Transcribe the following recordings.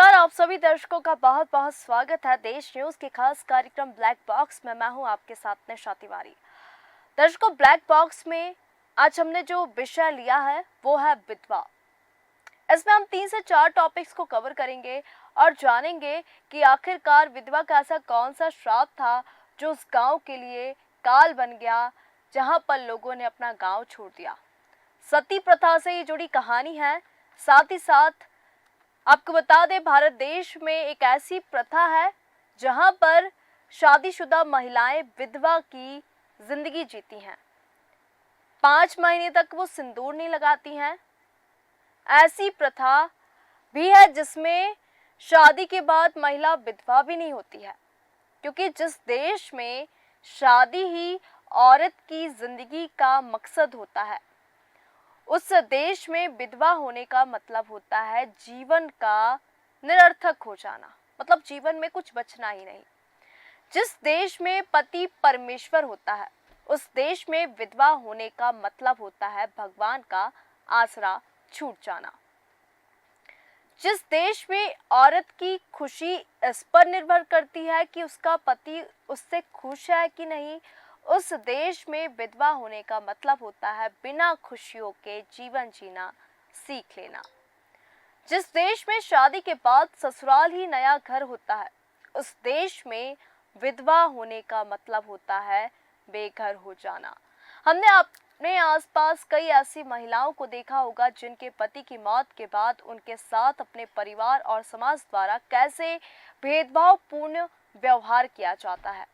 नमस्कार, आप सभी दर्शकों का बहुत बहुत स्वागत है देश न्यूज के खास कार्यक्रम ब्लैक बॉक्स में। मैं हूं आपके साथ निशा तिवारी। दर्शकों, ब्लैक बॉक्स में आज हमने जो विषय लिया है वो है विधवा। इसमें हम 3 से 4 टॉपिक्स को कवर करेंगे और जानेंगे कि आखिरकार विधवा का ऐसा कौन सा श्राप था जो उस गांव के लिए काल बन गया, जहां पर लोगों ने अपना गांव छोड़ दिया। सती प्रथा से ये जुड़ी कहानी है। साथ ही साथ आपको बता दें, भारत देश में एक ऐसी प्रथा है जहां पर शादीशुदा महिलाएं विधवा की जिंदगी जीती हैं। 5 महीने तक वो सिंदूर नहीं लगाती हैं। ऐसी प्रथा भी है जिसमें शादी के बाद महिला विधवा भी नहीं होती है, क्योंकि जिस देश में शादी ही औरत की जिंदगी का मकसद होता है, उस देश में विधवा होने का मतलब होता है जीवन का निरर्थक हो जाना, मतलब जीवन में कुछ बचना ही नहीं। जिस देश में पति परमेश्वर होता है, उस देश में विधवा होने का मतलब होता है भगवान का आसरा छूट जाना। जिस देश में औरत की खुशी इस पर निर्भर करती है कि उसका पति उससे खुश है कि नहीं, उस देश में विधवा होने का मतलब होता है बिना खुशियों के जीवन जीना सीख लेना। जिस देश में शादी के बाद ससुराल ही नया घर होता है, उस देश में विधवा होने का मतलब होता है बेघर हो जाना। हमने अपने आसपास कई ऐसी महिलाओं को देखा होगा जिनके पति की मौत के बाद उनके साथ अपने परिवार और समाज द्वारा कैसे भेदभावपूर्ण व्यवहार किया जाता है।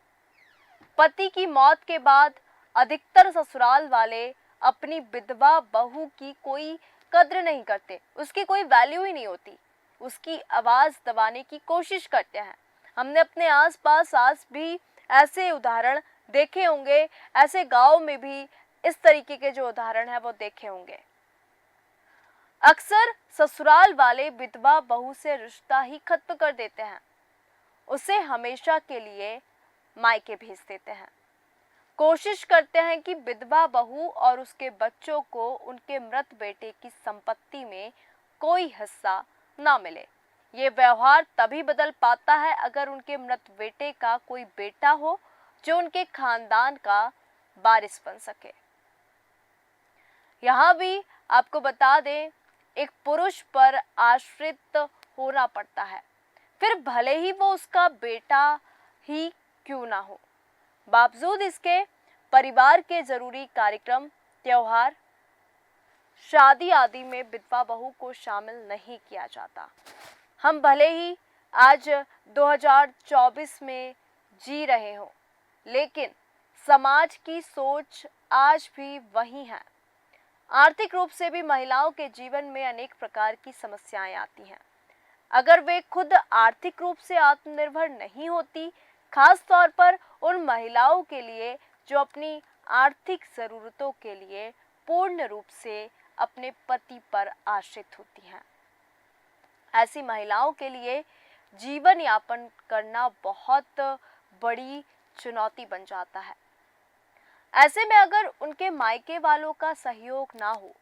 पति की मौत के बाद अधिकतर ससुराल वाले अपनी विधवा बहू की कोई कद्र नहीं करते, उसकी कोई वैल्यू ही नहीं होती, उसकी आवाज दबाने की कोशिश करते हैं। हमने अपने आसपास आज भी ऐसे उदाहरण देखे होंगे, ऐसे गांव में भी इस तरीके के जो उदाहरण है वो देखे होंगे। अक्सर ससुराल वाले विधवा बहू से रिश्ता ही खत्म कर देते हैं, उसे हमेशा के लिए मायके भेज देते हैं। कोशिश करते हैं कि विधवा बहू और उसके बच्चों को उनके मृत बेटे की संपत्ति में कोई हिस्सा ना मिले। ये व्यवहार तभी बदल पाता है अगर उनके मृत बेटे का कोई बेटा हो जो उनके खानदान का वारिस बन सके। यहाँ भी आपको बता दें, एक पुरुष पर आश्रित होना पड़ता है, फिर भले ही वो उसका बेटा ही क्यों ना हो। बावजूद इसके परिवार के जरूरी कार्यक्रम, त्योहार, शादी आदि में विधवा बहू को शामिल नहीं किया जाता। हम भले ही आज 2024 में जी रहे हों, लेकिन समाज की सोच आज भी वही है। आर्थिक रूप से भी महिलाओं के जीवन में अनेक प्रकार की समस्याएं आती हैं। अगर वे खुद आर्थिक रूप से आत्मनिर्भर नहीं होती, खास तौर पर उन महिलाओं के लिए जो अपनी आर्थिक ज़रूरतों के लिए पूर्ण रूप से अपने पति पर आश्रित होती हैं, ऐसी महिलाओं के लिए जीवन यापन करना बहुत बड़ी चुनौती बन जाता है। ऐसे में अगर उनके मायके वालों का सहयोग ना हो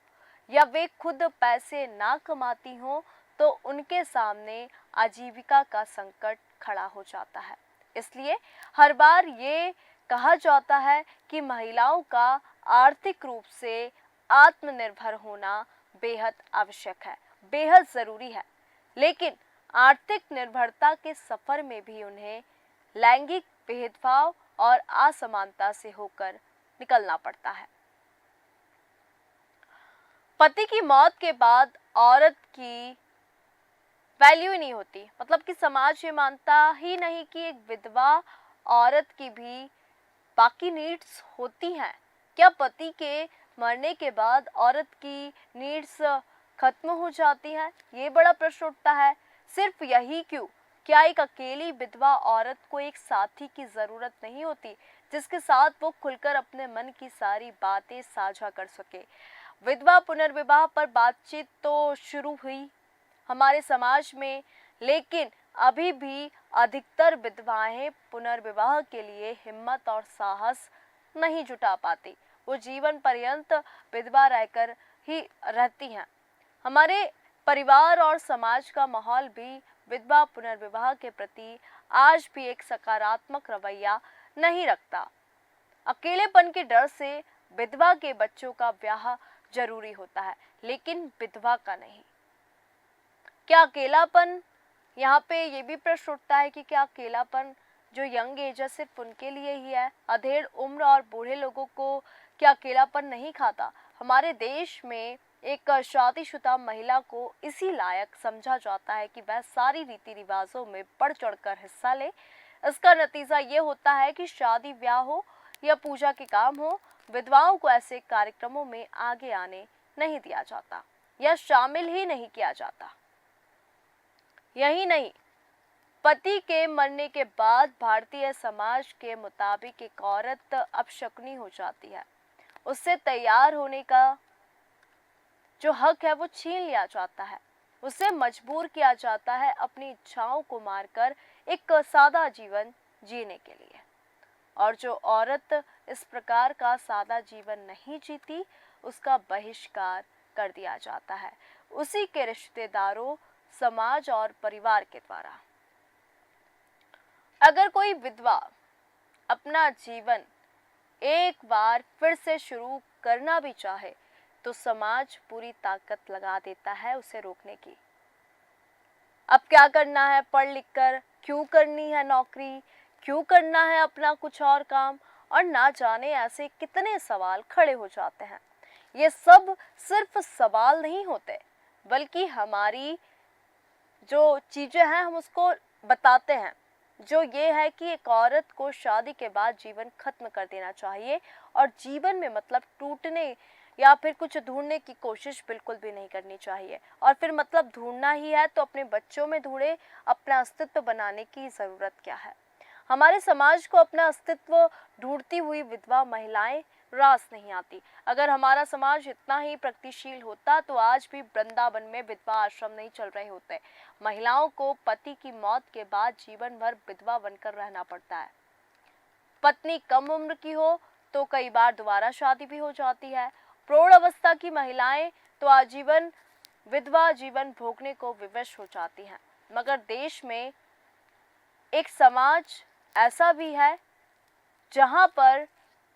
या वे खुद पैसे ना कमाती हों, तो उनके सामने आजीविका का संकट खड़ा हो जाता है। इसलिए हर बार ये कहा जाता है कि महिलाओं का आर्थिक रूप से आत्मनिर्भर होना बेहद आवश्यक है, बेहद ज़रूरी है। लेकिन आर्थिक निर्भरता के सफ़र में भी उन्हें लैंगिक भेदभाव और असमानता से होकर निकलना पड़ता है। पति की मौत के बाद औरत की वैल्यू ही नहीं होती, मतलब कि समाज ये मानता ही नहीं कि एक विधवा औरत की भी बाकी नीड्स होती हैं। क्या पति के मरने के बाद औरत की नीड्स खत्म हो जाती हैं? ये बड़ा प्रश्न उठता है। सिर्फ यही क्यों, क्या एक अकेली विधवा औरत को एक साथी की ज़रूरत नहीं होती जिसके साथ वो खुलकर अपने मन की सारी बातें साझा कर सके? विधवा पुनर्विवाह पर बातचीत तो शुरू हुई हमारे समाज में, लेकिन अभी भी अधिकतर विधवाएं पुनर्विवाह के लिए हिम्मत और साहस नहीं जुटा पाती। वो जीवन पर्यंत विधवा रहकर ही रहती हैं। हमारे परिवार और समाज का माहौल भी विधवा पुनर्विवाह के प्रति आज भी एक सकारात्मक रवैया नहीं रखता। अकेलेपन के डर से विधवा के बच्चों का ब्याह जरूरी होता है, लेकिन विधवा का नहीं। क्या अकेलापन, यहाँ पे ये भी प्रश्न उठता है कि क्या अकेलापन जो यंग एज है सिर्फ उनके लिए ही है? अधेड़ उम्र और बूढ़े लोगों को क्या अकेलापन नहीं खाता? हमारे देश में एक शादीशुदा महिला को इसी लायक समझा जाता है कि वह सारी रीति रिवाजों में बढ़ चढ़कर हिस्सा ले। इसका नतीजा ये होता है कि शादी ब्याह हो या पूजा के काम हो, विधवाओं को ऐसे कार्यक्रमों में आगे आने नहीं दिया जाता या शामिल ही नहीं किया जाता। यही नहीं, पति के मरने के बाद भारतीय समाज के मुताबिक एक औरत अपशकुनी हो जाती है। उससे तैयार होने का जो हक है वो छीन लिया जाता है। उसे मजबूर किया जाता है अपनी इच्छाओं को मारकर एक सादा जीवन जीने के लिए। और जो औरत इस प्रकार का सादा जीवन नहीं जीती, उसका बहिष्कार कर दिया जाता है उसी के रिश्तेदारों, समाज और परिवार के द्वारा। अगर कोई विधवा अपना जीवन एक बार फिर से शुरू करना भी चाहे तो समाज पूरी ताकत लगा देता है उसे रोकने की। अब क्या करना है पढ़ लिख कर, क्यों करनी है नौकरी, क्यों करना है अपना कुछ और काम, और ना जाने ऐसे कितने सवाल खड़े हो जाते हैं। ये सब सिर्फ सवाल नहीं होते, बल्कि हमारी जो चीज़ें हैं हम उसको बताते हैं, जो ये है कि एक औरत को शादी के बाद जीवन खत्म कर देना चाहिए और जीवन में मतलब टूटने या फिर कुछ ढूंढने की कोशिश बिल्कुल भी नहीं करनी चाहिए। और फिर मतलब ढूंढना ही है तो अपने बच्चों में ढूंढे, अपना अस्तित्व बनाने की ज़रूरत क्या है। हमारे समाज को अपना अस्तित्व ढूंढती हुई विधवा महिलाएं रास नहीं आती। अगर हमारा समाज इतना ही प्रगतिशील होता तो आज भी वृंदावन में विधवा आश्रम नहीं चल रहे होते। महिलाओं को पति की मौत के बाद जीवन भर विधवा बनकर रहना पड़ता है। पत्नी कम उम्र की हो तो कई बार दोबारा शादी भी हो जाती है। प्रौढ़ अवस्था की महिलाएं तो आजीवन विधवा जीवन भोगने को विवश हो जाती हैं। मगर देश में एक समाज ऐसा भी है जहां पर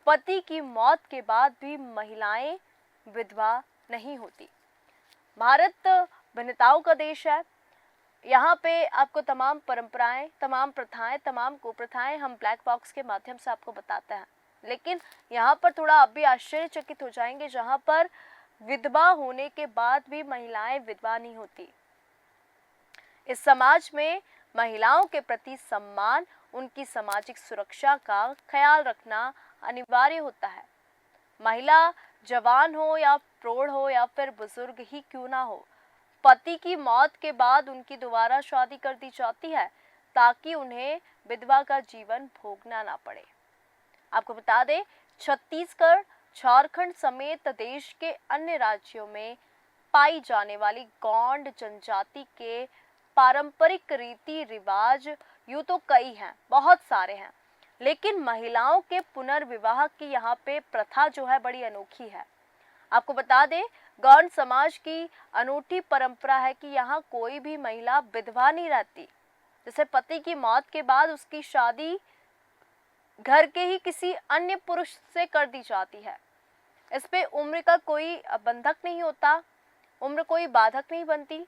पति की मौत के बाद भी महिलाएं विधवा नहीं होती। भारत भिन्नताओं का देश है। यहाँ पे आपको तमाम परंपराएं, तमाम प्रथाएं, तमाम कुप्रथाएं हम ब्लैक बॉक्स के माध्यम से आपको बताते हैं। लेकिन यहाँ पर थोड़ा आप भी आश्चर्यचकित हो जाएंगे, जहाँ पर विधवा होने के बाद भी महिलाएं विधवा नहीं होती। इस समाज में महिलाओं के प्रति सम्मान, उनकी सामाजिक सुरक्षा का ख्याल रखना अनिवार्य होता है। महिला जवान हो या प्रौढ़ हो या फिर बुजुर्ग ही क्यों ना हो, पति की मौत के बाद उनकी दोबारा शादी कर दी जाती है ताकि उन्हें विधवा का जीवन भोगना ना पड़े। आपको बता दें, छत्तीसगढ़, झारखंड समेत देश के अन्य राज्यों में पाई जाने वाली गौंड जनजाति के पारंपरिक रीति रिवाज यूं तो कई हैं, बहुत सारे हैं, लेकिन महिलाओं के पुनर्विवाह की यहाँ पे प्रथा जो है बड़ी अनोखी है। आपको बता दें, गौंड समाज की अनूठी परंपरा है कि यहाँ कोई भी महिला विधवा नहीं रहती। जैसे पति की मौत के बाद उसकी शादी घर के ही किसी अन्य पुरुष से कर दी जाती है। इस पे उम्र का कोई बंधक नहीं होता, उम्र कोई बाधक नहीं बनती।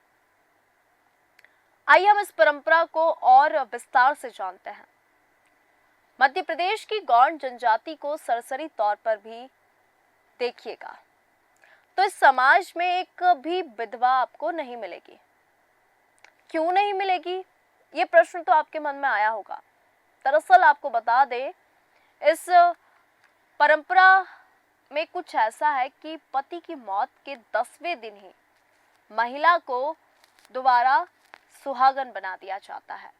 आइए हम इस परंपरा को और विस्तार से जानते हैं। मध्य प्रदेश की गौंड जनजाति को सरसरी तौर पर भी देखिएगा तो इस समाज में एक भी विधवा आपको नहीं मिलेगी। क्यों नहीं मिलेगी, ये प्रश्न तो आपके मन में आया होगा। दरअसल आपको बता दें, इस परंपरा में कुछ ऐसा है कि पति की मौत के 10वें दिन ही महिला को दोबारा सुहागन बना दिया जाता है।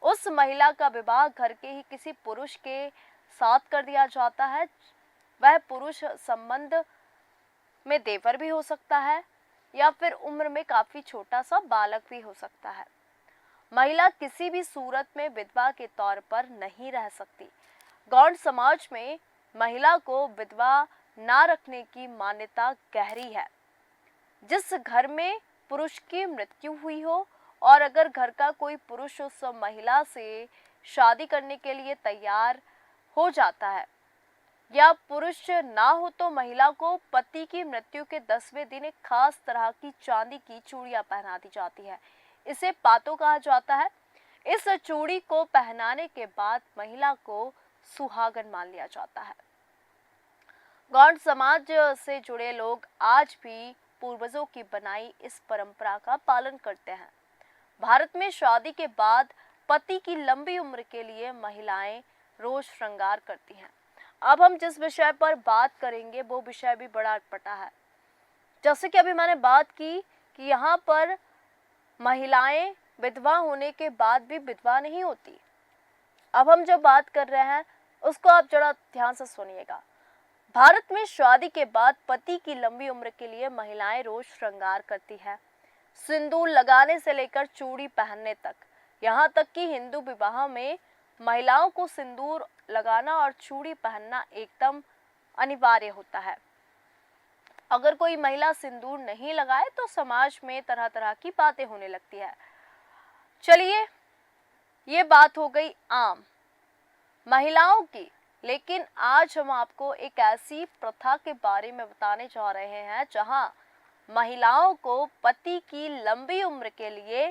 उस महिला का विवाह घर के ही किसी पुरुष के साथ कर दिया जाता है। वह पुरुष संबंध में देवर भी हो सकता है या फिर उम्र में काफी छोटा सा बालक भी हो सकता है। महिला किसी भी सूरत में विधवा के तौर पर नहीं रह सकती। गौंड समाज में महिला को विधवा ना रखने की मान्यता गहरी है। जिस घर में पुरुष की मृत्यु हुई हो और अगर घर का कोई पुरुष उस महिला से शादी करने के लिए तैयार हो जाता है या पुरुष ना हो तो महिला को पति की मृत्यु के 10वें दिन एक खास तरह की चांदी की चूड़ियां पहना दी जाती है। इसे पातो कहा जाता है। इस चूड़ी को पहनाने के बाद महिला को सुहागन मान लिया जाता है। गौड़ समाज से जुड़े लोग आज भी पूर्वजों की बनाई इस परंपरा का पालन करते हैं। भारत में शादी के बाद पति की लंबी उम्र के लिए महिलाएं रोज श्रृंगार करती हैं। अब हम जिस विषय पर बात करेंगे वो विषय भी बड़ा अटपटा है। जैसे कि अभी मैंने बात की कि यहाँ पर महिलाएं विधवा होने के बाद भी विधवा नहीं होती। अब हम जो बात कर रहे हैं उसको आप जरा ध्यान से सुनिएगा। भारत में शादी के बाद पति की लंबी उम्र के लिए महिलाएं रोज श्रृंगार करती है, सिंदूर लगाने से लेकर चूड़ी पहनने तक। यहाँ तक कि हिंदू विवाह में महिलाओं को सिंदूर लगाना और चूड़ी पहनना एकदम अनिवार्य होता है। अगर कोई महिला सिंदूर नहीं लगाए तो समाज में तरह तरह की बातें होने लगती है। चलिए, ये बात हो गई आम महिलाओं की, लेकिन आज हम आपको एक ऐसी प्रथा के बारे में बताने जा रहे हैं जहां महिलाओं को पति की लंबी उम्र के लिए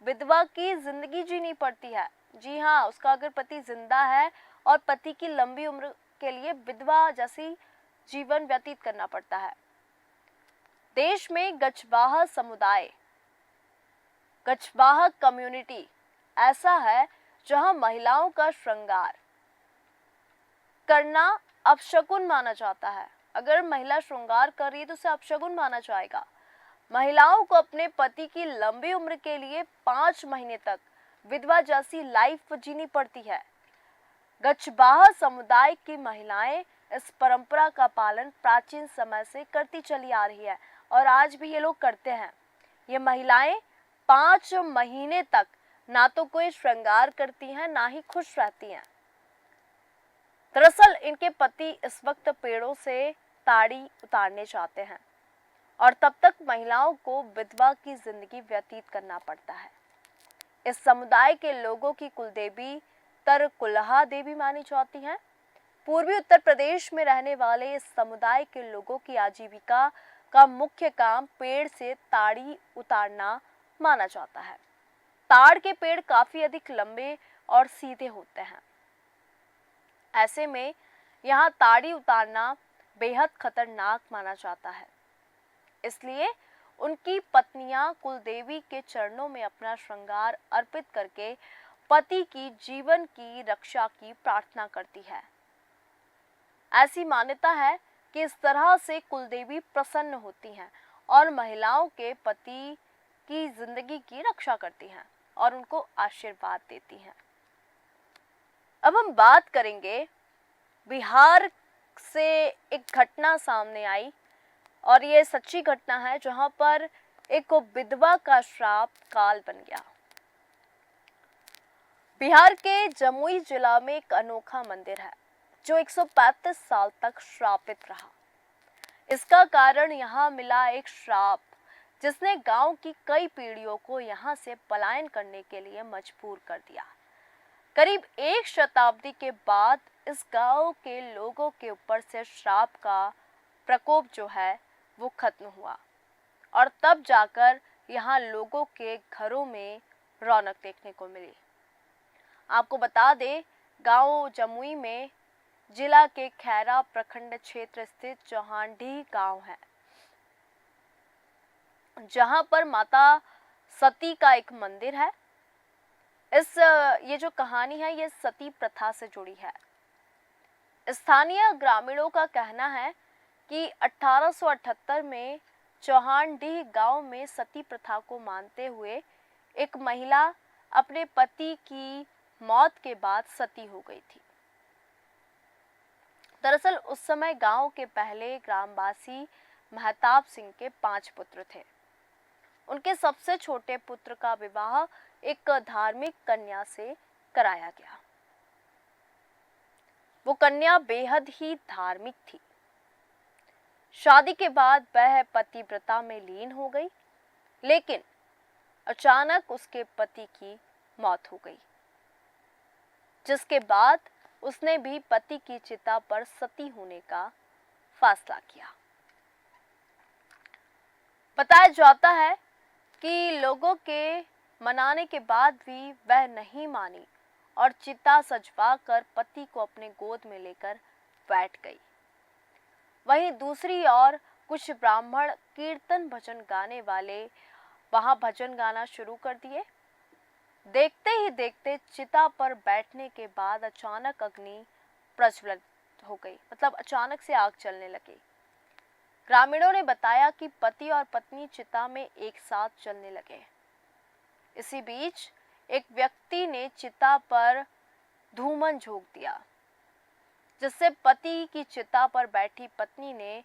विधवा की जिंदगी जीनी पड़ती है। जी हाँ, उसका अगर पति जिंदा है और पति की लंबी उम्र के लिए विधवा जैसी जीवन व्यतीत करना पड़ता है। देश में गछबाह समुदाय, गछबाह कम्युनिटी ऐसा है जहां महिलाओं का श्रृंगार करना अपशकुन माना जाता है। अगर महिला श्रृंगार कर रही है तो उसे अपशकुन माना जाएगा। महिलाओं को अपने पति की लंबी उम्र के लिए 5 महीने तक विधवा जैसी लाइफ जीनी पड़ती है। गछबाह समुदाय की महिलाएं इस परंपरा का पालन प्राचीन समय से करती चली आ रही है और आज भी ये लोग करते हैं। ये महिलाएं 5 महीने तक ना तो कोई श्रृंगार करती हैं ना ही खुश रहती हैं। दरअसल इनके पति इस वक्त पेड़ों से ताड़ी उतारने जाते हैं और तब तक महिलाओं को विधवा की जिंदगी व्यतीत करना पड़ता है। इस समुदाय के लोगों की कुलदेवी तरकुलहा देवी मानी जाती हैं। पूर्वी उत्तर प्रदेश में रहने वाले इस समुदाय के लोगों की आजीविका का मुख्य काम पेड़ से ताड़ी उतारना माना जाता है। ताड़ के पेड़ काफी अधिक लंबे और सीधे होते हैं। ऐसे में यहाँ ताड़ी उतारना बेहद खतरनाक माना जाता है। इसलिए उनकी पत्नियां कुलदेवी के चरणों में अपना श्रृंगार अर्पित करके पति की जीवन की रक्षा की प्रार्थना करती है। ऐसी मान्यता है कि इस तरह से कुलदेवी प्रसन्न होती हैं और महिलाओं के पति की जिंदगी की रक्षा करती हैं और उनको आशीर्वाद देती हैं। अब हम बात करेंगे, बिहार से एक घटना सामने आई और ये सच्ची घटना है जहां पर एक विधवा का श्राप काल बन गया। बिहार के जमुई जिला में एक अनोखा मंदिर है जो 135 साल तक श्रापित रहा। इसका कारण यहाँ मिला एक श्राप जिसने गांव की कई पीढ़ियों को यहाँ से पलायन करने के लिए मजबूर कर दिया। करीब 1 शताब्दी के बाद इस गांव के लोगों के ऊपर से श्राप का प्रकोप जो है वो खत्म हुआ और तब जाकर यहाँ लोगों के घरों में रौनक देखने को मिली। आपको बता दें, गांव जमुई में जिला के खैरा प्रखंड क्षेत्र स्थित चौहानडीह गांव है, जहां पर माता सती का एक मंदिर है। ये जो कहानी है ये सती प्रथा से जुड़ी है। स्थानीय ग्रामीणों का कहना है कि 1878 में चौहानडीह गांव में सती प्रथा को मानते हुए एक महिला अपने पति की मौत के बाद सती हो गई थी। दरअसल उस समय गांव के पहले ग्रामवासी महताब सिंह के 5 पुत्र थे। उनके सबसे छोटे पुत्र का विवाह एक धार्मिक कन्या से कराया गया। वो कन्या बेहद ही धार्मिक थी। शादी के बाद वह पतिव्रता में लीन हो गई, लेकिन अचानक उसके पति की मौत हो गई, जिसके बाद उसने भी पति की चिता पर सती होने का फैसला किया। बताया जाता है कि लोगों के मनाने के बाद भी वह नहीं मानी और चिता सजवा कर पति को अपने गोद में लेकर बैठ गई। वहीं दूसरी ओर कुछ ब्राह्मण कीर्तन भजन गाने वाले वहां भजन गाना शुरू कर दिए। देखते ही देखते चिता पर बैठने के बाद अचानक अग्नि प्रज्वलित हो गई, मतलब अचानक से आग चलने लगी। ग्रामीणों ने बताया कि पति और पत्नी चिता में एक साथ जलने लगे। इसी बीच एक व्यक्ति ने चिता पर धूमन झोंक दिया, जिससे पति की चिता पर बैठी पत्नी ने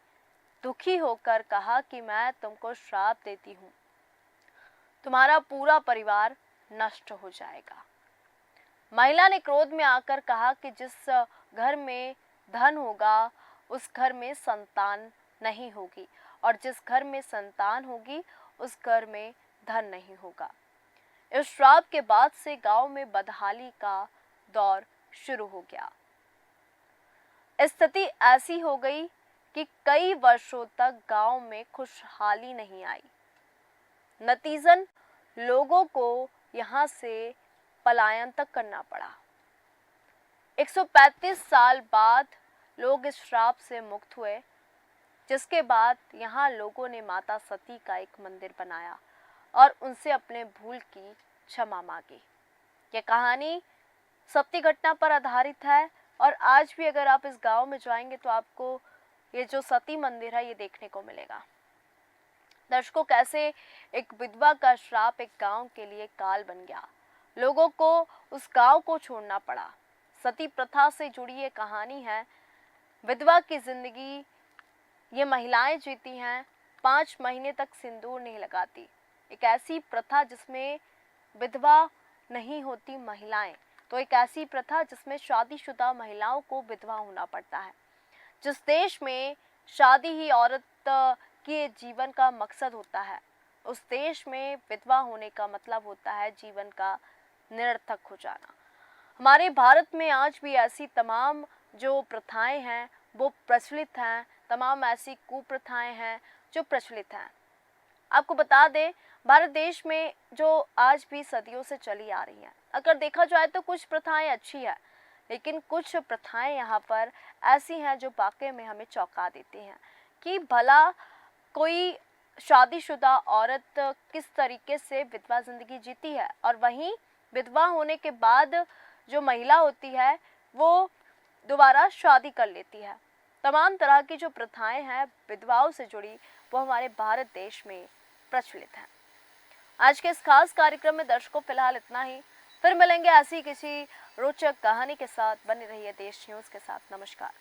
दुखी होकर कहा कि मैं तुमको श्राप देती हूँ, तुम्हारा पूरा परिवार नष्ट हो जाएगा। महिला ने क्रोध में आकर कहा कि जिस घर में धन होगा उस घर में संतान नहीं होगी, और जिस घर में संतान होगी उस घर में धन नहीं होगा। इस श्राप के बाद से गांव में बदहाली का दौर शुरू हो गया। स्थिति ऐसी हो गई कि कई वर्षों तक गांव में खुशहाली नहीं आई। नतीजन लोगों को यहां से पलायन तक करना पड़ा। 135 साल बाद लोग इस श्राप से मुक्त हुए, जिसके बाद यहाँ लोगों ने माता सती का एक मंदिर बनाया और उनसे अपने भूल की क्षमा मांगी। यह कहानी सत्य घटना पर आधारित है और आज भी अगर आप इस गांव में जाएंगे तो आपको ये जो सती मंदिर है ये देखने को मिलेगा। दर्शकों, कैसे एक विधवा का श्राप एक गांव के लिए काल बन गया, लोगों को उस गांव को छोड़ना पड़ा। सती प्रथा से जुड़ी ये कहानी है। विधवा की जिंदगी ये महिलाएं जीती हैं, 5 महीने तक सिंदूर नहीं लगाती। एक ऐसी प्रथा जिसमें विधवा नहीं होती महिलाएं, तो एक ऐसी प्रथा जिसमें शादीशुदा महिलाओं को विधवा होना पड़ता है। जिस देश में शादी ही औरत के जीवन का मकसद होता है, उस देश में विधवा होने का मतलब होता है जीवन का निरर्थक हो जाना। हमारे भारत में आज भी ऐसी तमाम जो प्रथाएं हैं वो प्रचलित हैं, तमाम ऐसी कुप्रथाएं हैं जो प्रचलित हैं। आपको बता दें, भारत देश में जो आज भी सदियों से चली आ रही हैं, अगर देखा जाए तो कुछ प्रथाएं अच्छी है, लेकिन कुछ प्रथाएं यहाँ पर ऐसी हैं जो वाकई में हमें चौंका देती हैं कि भला कोई शादीशुदा औरत किस तरीके से विधवा जिंदगी जीती है, और वहीं विधवा होने के बाद जो महिला होती है वो दोबारा शादी कर लेती है। तमाम तरह की जो प्रथाएं हैं विधवाओं से जुड़ी वो हमारे भारत देश में प्रचलित हैं। आज के इस खास कार्यक्रम में दर्शकों फिलहाल इतना ही। फिर मिलेंगे ऐसी किसी रोचक कहानी के साथ। बने रहिए देश न्यूज़ के साथ। नमस्कार।